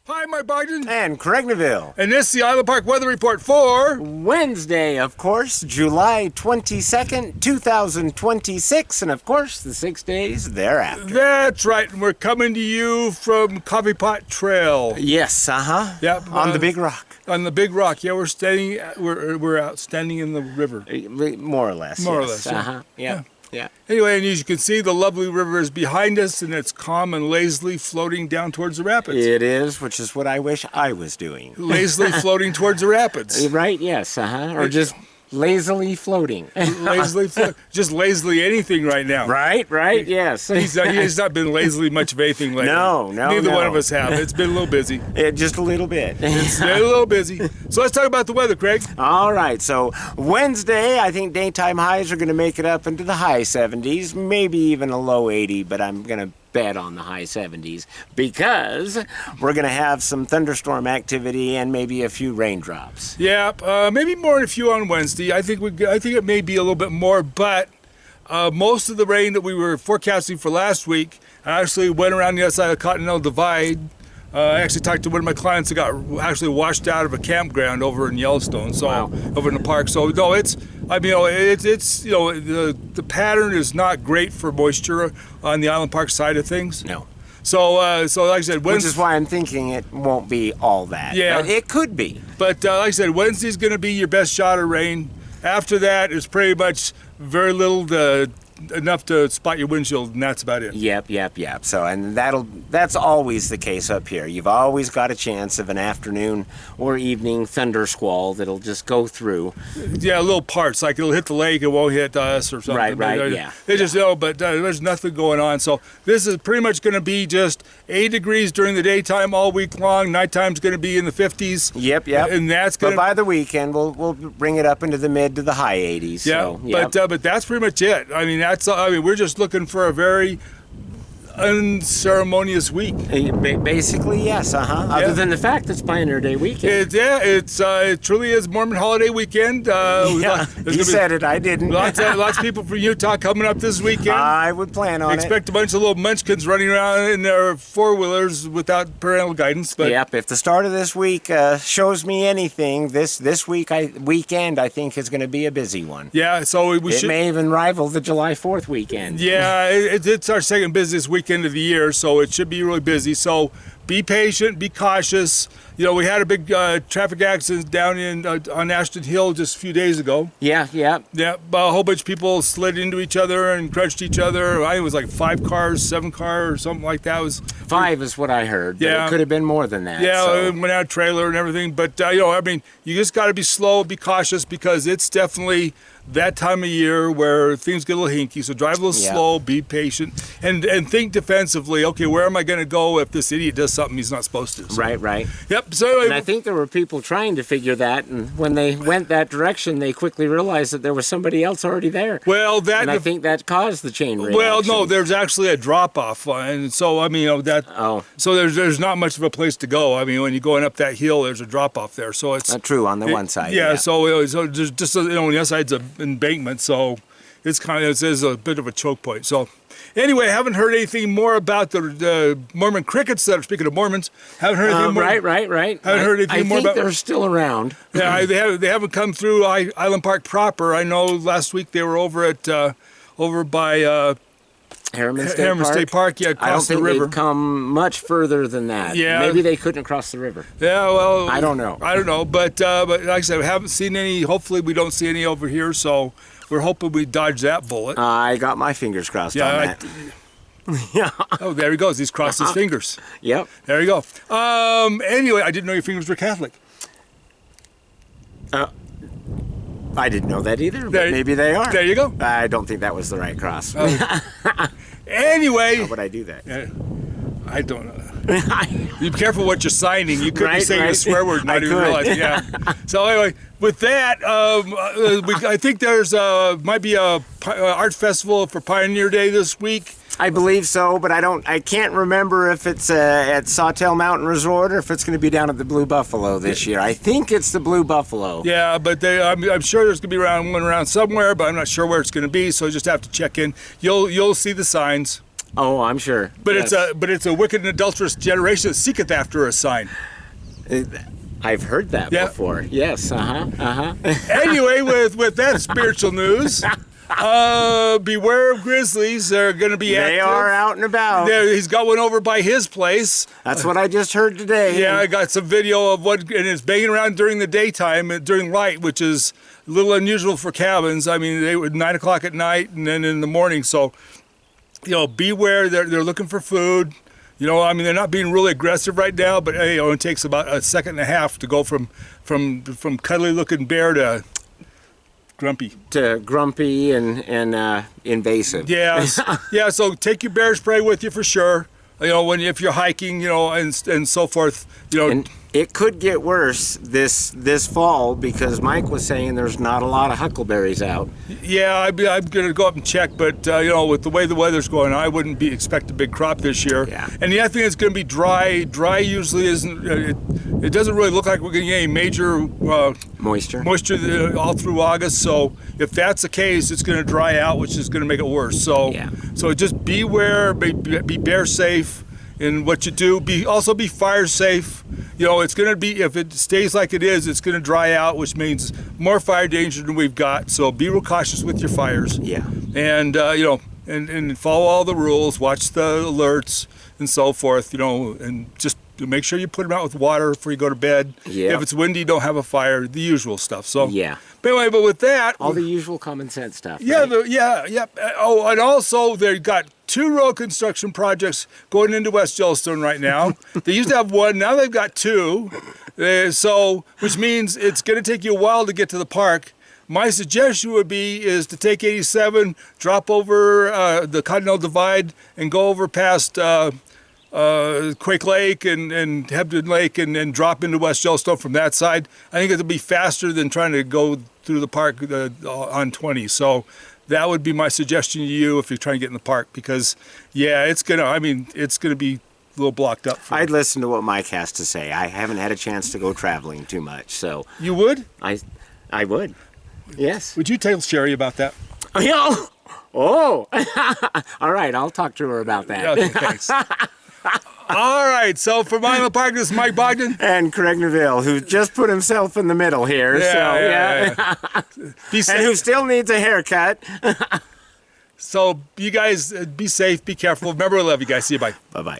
Hi, Mike Bogden And Craig Neville. and this is the Island Park Weather Report for Wednesday, of course, July 22nd, 2026, and of course, the 6 days thereafter. That's right, and we're coming to you from Coffee Pot Trail. Yes, Yep, on the Big Rock. On the Big Rock, yeah, we're standing. We're out standing in the river. More or less. More or yes. less, yeah. Yeah. Anyway, and as you can see, the lovely river is behind us, and it's calm and lazily floating down towards the rapids. It is, which is what I wish I was doing. Lazily floating towards the rapids. Right, yes, or just lazily floating. Just lazily anything right now. Right, yes. He's not been lazily much of anything lately. No. Neither one of us have. It's been a little busy. Just a little bit. It's been a little busy. So let's talk about the weather, Craig. All right, so Wednesday, I think daytime highs are going to make it up into the high 70s, maybe even a low 80, but I'm going to bet on the high 70s because we're going to have some thunderstorm activity and maybe a few raindrops. Yeah, maybe more than a few on Wednesday. I think it may be a little bit more, but most of the rain that we were forecasting for last week actually went around the other side of the Continental Divide. I actually talked to one of my clients that got actually washed out of a campground over in Yellowstone, so Wow. over in the park. So no, it's the pattern is not great for moisture on the Island Park side of things. No. So like I said, Which is why I'm thinking it won't be all that. Yeah. But it could be. But like I said, Wednesday's going to be your best shot of rain. After that, it's pretty much very little enough to spot your windshield, and that's about it. Yep. So, and that's always the case up here. You've always got a chance of an afternoon or evening thunder squall that'll just go through. Yeah, little parts, like it'll hit the lake, it won't hit us or something. Right, yeah. They just, but there's nothing going on. So this is pretty much going to be just 80 degrees during the daytime all week long. Nighttime's going to be in the 50s. Yep. And that's going But by the weekend, we'll bring it up into the mid to the high 80s. Yeah, So, yep. but that's pretty much it. I mean, we're just looking for a very unceremonious week. Basically, yes. Other than the fact it's Pioneer Day weekend. It truly is Mormon holiday weekend. You said it, I didn't. Lots of people from Utah coming up this weekend. I would plan on Expect a bunch of little munchkins running around in their four-wheelers without parental guidance. But yep, if the start of this week shows me anything, this weekend I think is going to be a busy one. Yeah, so it may even rival the July 4th weekend. Yeah, it's our second busiest weekend of the year, so it should be really busy. So be patient, be cautious. We had a big traffic accident down on Ashton Hill just a few days ago. Yeah. Yeah, a whole bunch of people slid into each other and crunched each other. I think it was like 5 cars, 7 cars, or something like that. It was 5 is what I heard. But yeah, it could have been more than that. Yeah, so. It went out of trailer and everything. But you just got to be slow, be cautious, because it's definitely that time of year where things get a little hinky. So drive a little slow, be patient, and think defensively. Okay, where am I going to go if this idiot does something he's not supposed to? So, Right. Yep. So anyway, and I think there were people trying to figure that, and when they went that direction, they quickly realized that there was somebody else already there. Well, and I think that caused the chain reaction. Well, no, there's actually a drop off, and so So there's not much of a place to go. I mean, when you're going up that hill, there's a drop off there. So it's true on the one side. Yeah. So there's just on the other side's an embankment, so it's a bit of a choke point. So. Anyway, I haven't heard anything more about the Mormon crickets that are, speaking of Mormons, haven't heard anything more. Right. Haven't heard anything more about. I think they're still around. Yeah, they haven't come through Island Park proper. I know last week they were over by Harriman State Park, yeah, across the river. I don't think they've come much further than that. Yeah. Maybe they couldn't cross the river. Yeah, well, I don't know, but like I said, we haven't seen any. Hopefully, we don't see any over here. So we're hoping we dodge that bullet. I got my fingers crossed on that. Yeah. Oh, there he goes. He's crossed his fingers. Yep. There you go. Anyway, I didn't know your fingers were Catholic. I didn't know that either, but maybe they are. There you go. I don't think that was the right cross. Anyway. How would I do that? I don't know. Be careful what you're signing. You could be saying a swear word and not even realize it. Yeah. So anyway, with that, I think there's might be a art festival for Pioneer Day this week. I believe so, but I can't remember if it's at Sawtell Mountain Resort or if it's going to be down at the Blue Buffalo this year. I think it's the Blue Buffalo. Yeah, but I'm sure there's going to be one around somewhere, but I'm not sure where it's going to be, so you just have to check in. You'll see the signs. Oh, I'm sure. But Yes. it's a wicked and adulterous generation that seeketh after a sign. I've heard that Yeah. before. Yes. Anyway, with that spiritual news, beware of grizzlies. They're going to be They active. are out and about. He's got one over by his place. That's what I just heard today. Yeah, I got some video of what, and it's banging around during the daytime, during light, which is a little unusual for cabins. I mean, they were 9 o'clock at night and then in the morning. So, beware. They're looking for food. I mean, they're not being really aggressive right now, but it takes about a second and a half to go from cuddly looking bear to grumpy. To grumpy and invasive. Yeah, yeah. So take your bear spray with you for sure. If you're hiking, and so forth. And it could get worse this fall because Mike was saying there's not a lot of huckleberries out. Yeah, I'm gonna go up and check, but with the way the weather's going, I wouldn't expect a big crop this year. Yeah. And the other thing is going to be dry. Dry usually isn't. It doesn't really look like we're going to get any major Moisture. all through August. So if that's the case, it's going to dry out, which is going to make it worse. So Yeah. so just beware, be bear safe in what you do. Also be fire safe. It's going to be, if it stays like it is, it's going to dry out, which means more fire danger than we've got. So be real cautious with your fires. Yeah. And and follow all the rules, watch the alerts and so forth. And just make sure you put them out with water before you go to bed. Yeah. If it's windy, don't have a fire. The usual stuff. So Yeah. But anyway, but with that, All the usual common sense stuff. yeah, right? yeah. Oh, and also they've got 2 road construction projects going into West Yellowstone right now. They used to have 1, now they've got 2. Which means it's going to take you a while to get to the park. My suggestion would is to take 87, drop over the Continental Divide, and go over past Quake Lake and Hebden Lake, and then drop into West Yellowstone from that side. I think it'll be faster than trying to go through the park on 20. So that would be my suggestion to you if you're trying to get in the park, because it's gonna be a little blocked up. I'd listen to what Mike has to say. I haven't had a chance to go traveling too much, so You would? I would. Yes. Would you tell Sherry about that? Oh. All right, I'll talk to her about that. Okay, thanks. All right, so for Mile in the Park, this is Mike Bogden. And Craig Neville, who just put himself in the middle here. Yeah. Be And who safe. still needs a haircut. So you guys be safe, be careful. Remember, I love you guys. See you, bye. Bye-bye.